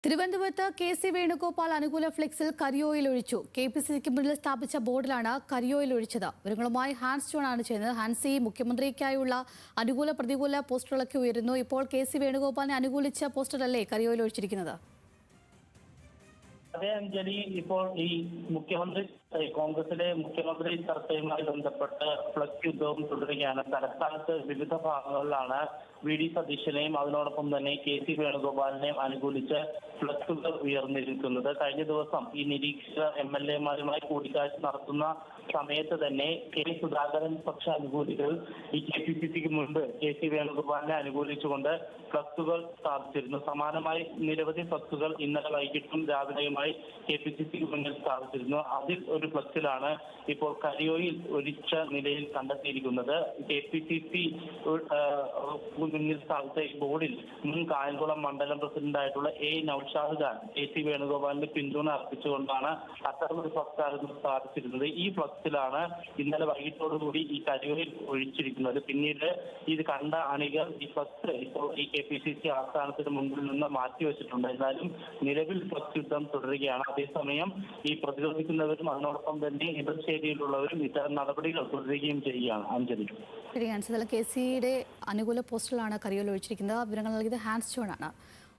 തിരുവനന്തപുരത്ത് കെ.സി. വേണുഗോപാൽ അനുകൂല ഫ്ലെക്സിൽ കരിയോയിൽ ഒഴിച്ചു. കെ.പി.സി.സിക്ക് മുന്നിൽ സ്ഥാപിച്ച ബോർഡിലാണ് കരിയോയിൽ ഒഴിച്ചത്. വിവരങ്ങളുമായി ഹാൻസ് ജോൺ ആണ് ചെയ്യുന്നത്. ഹാൻസി, മുഖ്യമന്ത്രിക്കായുള്ള അനുകൂല പ്രതികൂല പോസ്റ്ററുകളൊക്കെ ഉയരുന്നു. ഇപ്പോൾ കെ.സി. വേണുഗോപാലിനെ അനുകൂലിച്ച പോസ്റ്ററല്ലേ കരിയോയിൽ ഒഴിച്ചിരിക്കുന്നത്? അതേ അഞ്ജലി, ഇപ്പോൾ ഈ കോൺഗ്രസിലെ മുഖ്യമന്ത്രി ചർച്ചയുമായി ബന്ധപ്പെട്ട് ഫ്ലക്സ് യുദ്ധവും തുടരുകയാണ്. തലസ്ഥാനത്ത് വിവിധ ഭാഗങ്ങളിലാണ് വി.ഡി. സതീശനെയും അതിനോടൊപ്പം തന്നെ കെ.സി. വേണുഗോപാലിനെയും അനുകൂലിച്ച് ഫ്ലക്സുകൾ ഉയർന്നിരിക്കുന്നത്. കഴിഞ്ഞ ദിവസം ഈ നിരീക്ഷക എം.എൽ.എമാരുമായി കൂടിക്കാഴ്ച നടത്തുന്ന സമയത്ത് തന്നെ കെ സുധാകരൻ പക്ഷ അനുകൂലികൾ ഈ കെ.പി.സി.സിക്ക് മുൻപ് കെ.സി. വേണുഗോപാലിനെ അനുകൂലിച്ചുകൊണ്ട് ഫ്ലക്സുകൾ സ്ഥാപിച്ചിരുന്നു. സമാനമായി നിരവധി ഫ്ലക്സുകൾ ഇന്നലെ വൈകിട്ടും രാവിലെയുമായി കെ.പി.സി.സിക്ക് മുന്നിൽ സ്ഥാപിച്ചിരുന്നു. അതിൽ ഒരു ഫ്ലക്സിലാണ് ഇപ്പോൾ കരിയോയിൽ ഒഴിച്ച നിലയിൽ കണ്ടെത്തിയിരിക്കുന്നത്. കെ.പി.സി.സി മുന്നിൽ സ്ഥാപിച്ച ഈ ബോർഡിൽ മുൻ കായംകുളം മണ്ഡലം പ്രസിഡന്റായിട്ടുള്ള എ നൌഷാദ് ഖാൻ കെ.സി. വേണുഗോപാലിന്റെ പിന്തുണ അർപ്പിച്ചുകൊണ്ടാണ് അത്തരമൊരു ഫ്ലക്സായിരുന്നു സ്ഥാപിച്ചിരുന്നത്. ഈ ഫ്ലക്സിലാണ് ഇന്നലെ വൈകിട്ടോടുകൂടി ഈ കരിയോയിൽ ഒഴിച്ചിരിക്കുന്നത്. പിന്നീട് ഇത് കണ്ട അണികൾ ഈ ഫ്ലക്സ് ഇപ്പോൾ ഈ കെ.പി.സി.സി ആസ്ഥാനത്തിന് മുൻപിൽ നിന്ന് മാറ്റിവെച്ചിട്ടുണ്ട്. എന്നാലും നിലവിൽ ഫ്ലക്സ് യുദ്ധം തുടരുകയാണ്. അതേസമയം ഈ പ്രതിരോധിക്കുന്നവരും അതിനോടൊപ്പം തന്നെ എതിർചേരിയിലുള്ളവരും ഇത്തരം നടപടികൾ തുടരുകയും ചെയ്യുകയാണ്. അഞ്ജലി, കെ.സി.യുടെ അനുകൂല പോസ്റ്ററിലാണ് കരിയോയിൽ ഒഴിച്ചിരിക്കുന്നത്. വിവരങ്ങൾ നൽകിയത് ഹാൻസ് ജോൺ ആണ്.